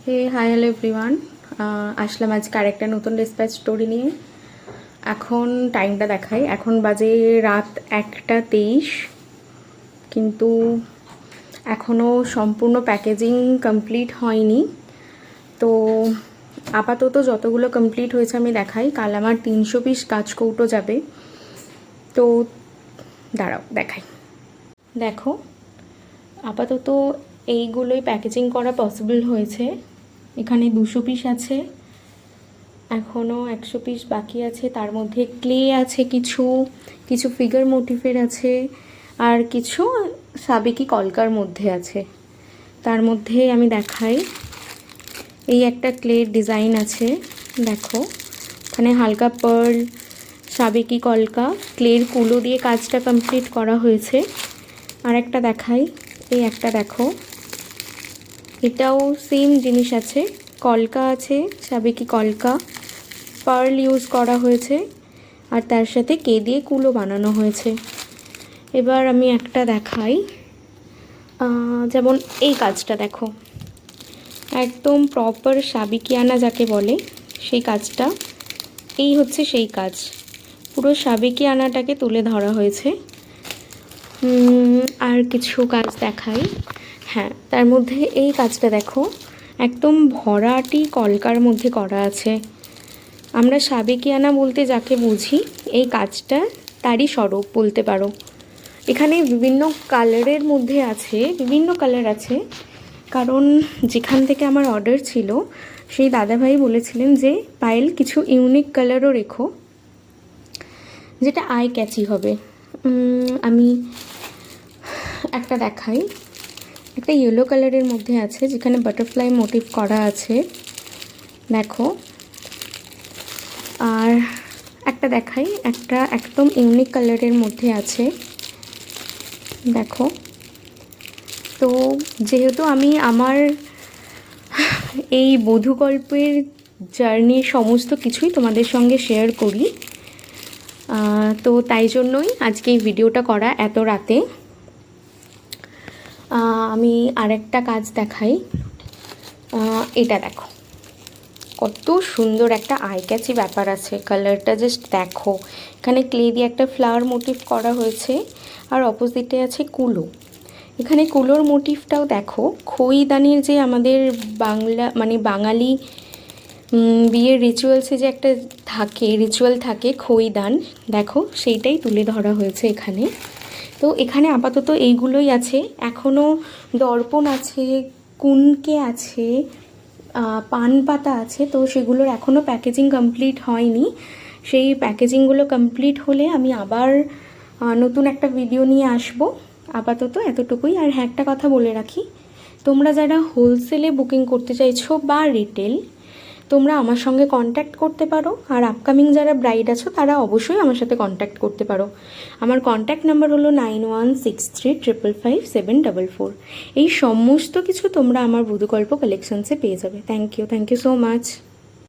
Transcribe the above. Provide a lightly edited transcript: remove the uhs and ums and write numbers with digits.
হে hi hello everyone, আসলাম আজকে আরেকটা নতুন ডিসপ্যাচ স্টোরি নিয়ে। এখন টাইমটা দেখাই, এখন বাজে রাত 1:23, কিন্তু এখনও সম্পূর্ণ প্যাকেজিং কমপ্লিট হয়নি। তো আপাতত যতগুলো কমপ্লিট হয়েছে আমি দেখাই। কাল আমার 300 পিস কাঁচকৌটো যাবে, তো দাঁড়াও দেখাই। দেখো, আপাতত এইগুলোই প্যাকেজিং করা পসিবল হয়েছে। এখানে 200 পিস আছে, এখনও 100 পিস বাকি আছে। তার মধ্যে ক্লে আছে, কিছু কিছু ফিগার মোটিফের আছে, আর কিছু সাবেকি কলকার মধ্যে আছে। তার মধ্যে আমি দেখাই, এই একটা ক্লের ডিজাইন আছে, দেখো এখানে হালকা পার্ল, সাবেকি কলকা, ক্লের কুলো দিয়ে কাজটা কমপ্লিট করা হয়েছে। আর একটা দেখাই, এই একটা দেখো, এটাও সেম জিনিস আছে, কলকা আছে, সাবেকি কলকা, পার্ল ইউজ করা হয়েছে, আর তার সাথে কে দিয়ে কুলো বানানো হয়েছে। এবার আমি একটা দেখাই, যেমন এই কাজটা দেখো, একদম প্রপার সাবেকিয়ানা যাকে বলে সেই কাজটা। এই হচ্ছে সেই কাজ, পুরো সাবেকিয়ানাটাকে তুলে ধরা হয়েছে। আর কিছু কাজ দেখাই। হ্যাঁ, তার মধ্যে এই কাজটা দেখো, একদম ভরাটি কলকার মধ্যে করা আছে। আমরা সাবেকিয়ানা বলতে যাকে বুঝি, এই কাজটা তারই স্বরূপ বলতে পারো। এখানে বিভিন্ন কালারের মধ্যে আছে, বিভিন্ন কালার আছে, কারণ যেখান থেকে আমার অর্ডার ছিল সেই দাদাভাই বলেছিলেন যে পায়েল কিছু ইউনিক কালারও রেখো, যেটা আই ক্যাচি হবে। আমি একটা দেখাই, একটা ইয়েলো কালারের মধ্যে আছে যেখানে বাটারফ্লাই মোটিভ করা আছে, দেখো। আর একটা দেখাই, একটা একদম ইউনিক কালারের মধ্যে আছে, দেখো। তো যেহেতু আমি আমার এই বধূকল্পের জার্নির সমস্ত কিছুই তোমাদের সঙ্গে শেয়ার করি, তো তাই জন্যই আজকে এই ভিডিওটা করা এত রাতে। আমি আরেকটা কাজ দেখাই, এটা দেখো, কত সুন্দর একটা আই ক্যাচি ব্যাপার আছে, কালারটা জাস্ট দেখো। এখানে ক্লে দিয়ে একটা ফ্লাওয়ার মোটিভ করা হয়েছে, আর অপোজিটে আছে কুলো। এখানে কুলোর মোটিভটাও দেখো, খইদানির যে আমাদের বাংলা মানে বাঙালি বিয়ের রিচুয়ালসে যে একটা থাকে, রিচুয়াল থাকে খইদান, দেখো সেইটাই তুলে ধরা হয়েছে এখানে। তো এখানে আপাতত এইগুলোই আছে, এখনও দর্পণ আছে, কুনকে আছে, পান পাতা আছে, তো সেগুলোর এখনও প্যাকেজিং কমপ্লিট হয়নি। সেই প্যাকেজিংগুলো কমপ্লিট হলে আমি আবার নতুন একটা ভিডিও নিয়ে আসব। আপাতত এতটুকুই। আর হ্যাঁ, একটা কথা বলে রাখি, তোমরা যারা হোলসেলে বুকিং করতে চাইছো বা রিটেল, তোমরা আমার সঙ্গে কন্ট্যাক্ট করতে পারো। আর আপকামিং যারা ব্রাইড আছো তারা অবশ্যই আমার সাথে কন্ট্যাক্ট করতে পারো। আমার কন্ট্যাক্ট নাম্বার হলো 9163555744। এই সমস্ত কিছু তোমরা আমার বধূকল্প কালেকশনসে পেয়ে যাবে। Thank you so much.